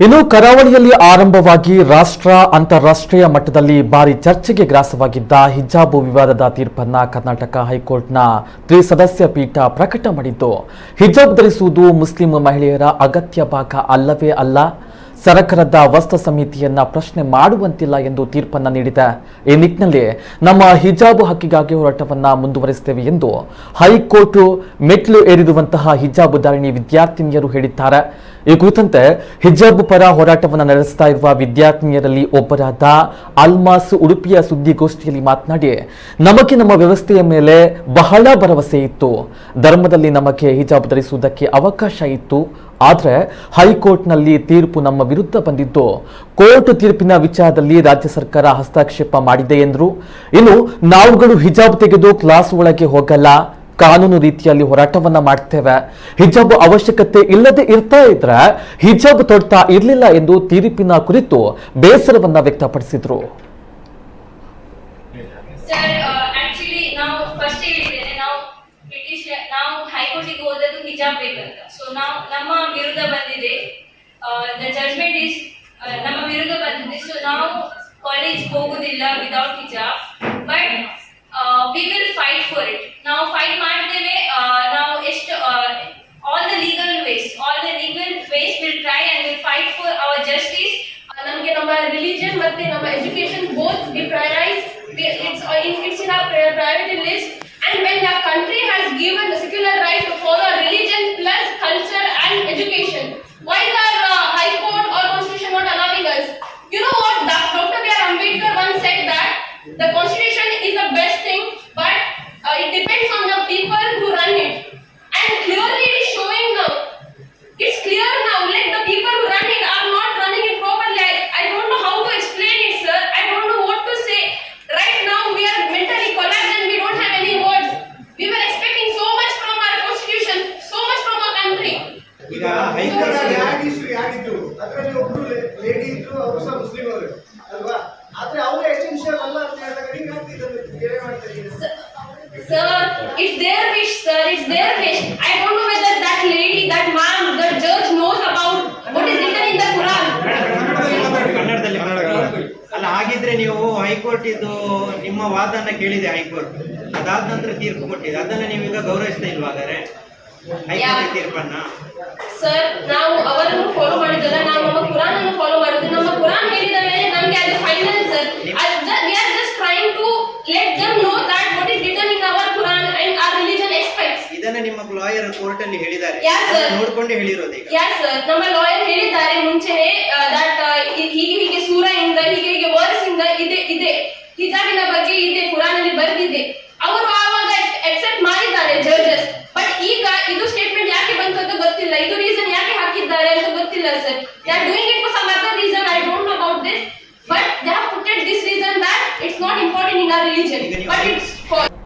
ಇನ್ನು ಕರಾವಳಿಯಲ್ಲಿ ಆರಂಭವಾಗಿ ರಾಷ್ಟ್ರ ಅಂತಾರಾಷ್ಟ್ರೀಯ ಮಟ್ಟದಲ್ಲಿ ಭಾರಿ ಚರ್ಚೆಗೆ ಗ್ರಾಸವಾಗಿದ್ದ ಹಿಜಾಬ್ ವಿವಾದದ ತೀರ್ಪನ್ನ ಕರ್ನಾಟಕ ಹೈಕೋರ್ಟ್ನ ತ್ರಿಸದಸ್ಯ ಪೀಠ ಪ್ರಕಟ ಮಾಡಿದ್ದು, ಹಿಜಾಬ್ ಧರಿಸುವುದು ಮುಸ್ಲಿಂ ಮಹಿಳೆಯರ ಅಗತ್ಯ ಭಾಗ ಅಲ್ಲವೇ ಅಲ್ಲ, ಸರ್ಕಾರದ ವಸ್ತ್ರ ಸಮಿತಿಯನ್ನ ಪ್ರಶ್ನೆ ಮಾಡುವಂತಿಲ್ಲ ಎಂದು ತೀರ್ಪನ್ನು ನೀಡಿದೆ. ಈ ನಿಟ್ಟಿನಲ್ಲಿ ನಮ್ಮ ಹಿಜಾಬ್ ಹಕ್ಕಿಗಾಗಿ ಹೋರಾಟವನ್ನ ಮುಂದುವರಿಸುತ್ತೇವೆ ಎಂದು ಹೈಕೋರ್ಟ್ ಮೆಟ್ಲು ಏರಿರುವಂತಹ ಹಿಜಾಬ್ ಧಾರಣಿ ವಿದ್ಯಾರ್ಥಿನಿಯರು ಹೇಳಿದ್ದಾರೆ. ಈ ಕುರಿತಂತೆ ಹಿಜಾಬ್ ಪರ ಹೋರಾಟವನ್ನು ನಡೆಸ್ತಾ ಇರುವ ವಿದ್ಯಾರ್ಥಿನಿಯರಲ್ಲಿ ಒಬ್ಬರಾದ ಅಲ್ಮಾಸ್ ಉಡುಪಿಯ ಸುದ್ದಿಗೋಷ್ಠಿಯಲ್ಲಿ ಮಾತನಾಡಿ, ನಮಗೆ ನಮ್ಮ ವ್ಯವಸ್ಥೆಯ ಮೇಲೆ ಬಹಳ ಭರವಸೆ ಇತ್ತು, ಧರ್ಮದಲ್ಲಿ ನಮಗೆ ಹಿಜಾಬ್ ಧರಿಸುವುದಕ್ಕೆ ಅವಕಾಶ ಇತ್ತು, ಆದರೆ ಹೈಕೋರ್ಟ್ನಲ್ಲಿ ತೀರ್ಪು ನಮ್ಮ ವಿರುದ್ಧ ಬಂದಿದ್ದು, ಕೋರ್ಟ್ ತೀರ್ಪಿನ ವಿಚಾರದಲ್ಲಿ ರಾಜ್ಯ ಸರ್ಕಾರ ಹಸ್ತಕ್ಷೇಪ ಮಾಡಿದೆ ಎಂದರು. ಇನ್ನು ನಾವುಗಳು ಹಿಜಾಬ್ ತೆಗೆದು ಕ್ಲಾಸ್ ಒಳಗೆ ಹೋಗಲ್ಲ, ಕಾನೂನು ರೀತಿಯಲ್ಲಿ ಹೋರಾಟವನ್ನ ಮಾಡ್ತೇವೆ, ಹಿಜಾಬ್ ಅವಶ್ಯಕತೆ ಇಲ್ಲದೆ ಇರ್ತಾ ಇದ್ರೆ ಹಿಜಾಬ್ ತೊಡ್ತಾ ಇರಲಿಲ್ಲ ಎಂದು ತೀರ್ಪಿನ ಕುರಿತು ಬೇಸರವನ್ನ ವ್ಯಕ್ತಪಡಿಸಿದ್ರು. ಹೈಕೋರ್ಟಿಗೆ ಹೋದದ್ದು ಹಿಜಾಬ್ ಬೇಕಂತ. ಸೊ ನಮ್ಮ ವಿರುದ್ಧ ಬಂದಿದೆ, ಜಜ್ಮೆಂಟ್ ಇಸ್ ನಮ್ಮ ವಿರುದ್ಧ ಬಂದಿದೆ. ಸೊ ನಾವು ಕಾಲೇಜ್ ಹೋಗುದಿಲ್ಲ ವಿದೌಟ್ ಹಿಜಾಬ್, but we will fight for it. ನಾವು ಫೈಟ್ ಮಾಡ್ತೇವೆ. ನಾವು ಎಷ್ಟು all the legal ways will try and will fight for our justice. ನಮಗೆ ನಮ್ಮ ರಿಲಿಜನ್ ಮತ್ತೆ ನಮ್ಮ education both we prioritize. It's in our priority list. And when our country has given the secular right to follow religion plus culture and education, why is our High Court or Constitution not allowing us? You know what? Dr. B.R. Ambedkar once said that the Constitution is the best thing, but it depends on the people who run it. And clearly it is showing now. It's clear now. Like the people who run it are not running it properly. I don't know how to explain it, sir. I don't know what to say. Right now we are mentally collapsed and we don't have any words. We were expecting so much from our constitution, so much from our country. ಈಗ high court ಯಾರಿದ್ರು ಅದರಲ್ಲಿ ಒಬ್ರು lady ಇದ್ರು, ಅವರು ಸಹ Muslim ಅವರು ಅಲ್ವಾ? ಆದ್ರೆ ಅವರು ಎಸೆನ್ಷಿಯಲ್ ಅಲ್ಲ ಅಂತ ಹೇಳಿದಾಗ ನೀವು ಯಾಕೆ ಇದನ್ನು ಬೇರೆ ಮಾಡ್ತಾ ಇದ್ದೀರಾ? Sir, it's their wish, sir. It's their wish. I don't know whether that lady, that man, the judge knows about what is written in the Quran. ಕನ್ನಡದಲ್ಲಿ ಅಲ್ಲ, ಹಾಗಿದ್ರೆ ನೀವು ಹೈಕೋರ್ಟ್ ಇದು ನಿಮ್ಮ ವಾದನ ಕೇಳಿದೆ ಹೈಕೋರ್ಟ್, ಅದಾದ ನಂತರ ತೀರ್ಪು ಕೊಟ್ಟಿದೆ, ಅದನ್ನ ನೀವೀಗ ಗೌರವಿಸ್ತಾ ಇಲ್ವಾ? ಹಾಗಾದ್ರೆ ಹೈಕೋರ್ಟ್ ತೀರ್ಪನ್ನ ಸರ್ ನಾವು ಅವರನ್ನು ಫಾಲೋ ಮಾಡಿದಲ್ಲ, ನಾವು ನಮ್ಮ ಕುರಾನ್ ಅನ್ನು ಫಾಲೋ ಮಾಡಿದ್ವಿ. ನಮ್ಮ ಕುರಾನ್ ಹೇಳಿದ ಮೇಲೆ ನಮಗೆ ಅದು final sir. We are just trying to let them know that what is written in our Quran and our religion expects. ಇದನ್ನ ನಿಮ್ಮ ಲಾಯರ್ ಕೋರ್ಟ್ ಅಲ್ಲಿ ಹೇಳಿದ್ದಾರೆ, ನೋಡ್ಕೊಂಡು ಹೇಳಿರೋದು ಈಗ. ಯಾ ಸರ್, ನಮ್ಮ ಲಾಯರ್ ಹೇಳಿದ್ದಾರೆ ಮುಂಚೆನೆ ದಟ್ ಹೀಗೆ ಸೂರದಿಂದ ಹೀಗೆ ವರ್ಸ್ ಇಂದ ಇದೆ ಹಿಜಾಬಿನ ಬಗ್ಗೆ ಇದೆ, ಕುರಾನ್ ಅಲ್ಲಿ ಬರೆದಿದೆ. ಅವರು ಆವಾಗ ಅಕ್ಸೆಪ್ಟ್ ಮಾಡಿದ್ದಾರೆ ಜಡ್ಜಸ್. ಬಟ್ ಈಗ ಇದು ಸ್ಟೇಟ್ಮೆಂಟ್ ಯಾಕೆ ಬಂತು ಅಂತ ಗೊತ್ತಿಲ್ಲ, ಇದು ರೀಸನ್ ಯಾಕೆ ಹಾಕಿದ್ದಾರೆ ಅಂತ ಗೊತ್ತಿಲ್ಲ sir. They are doing it for some other reason, I don't know about this, but they have put it this reason that it's not important in our religion, but it's for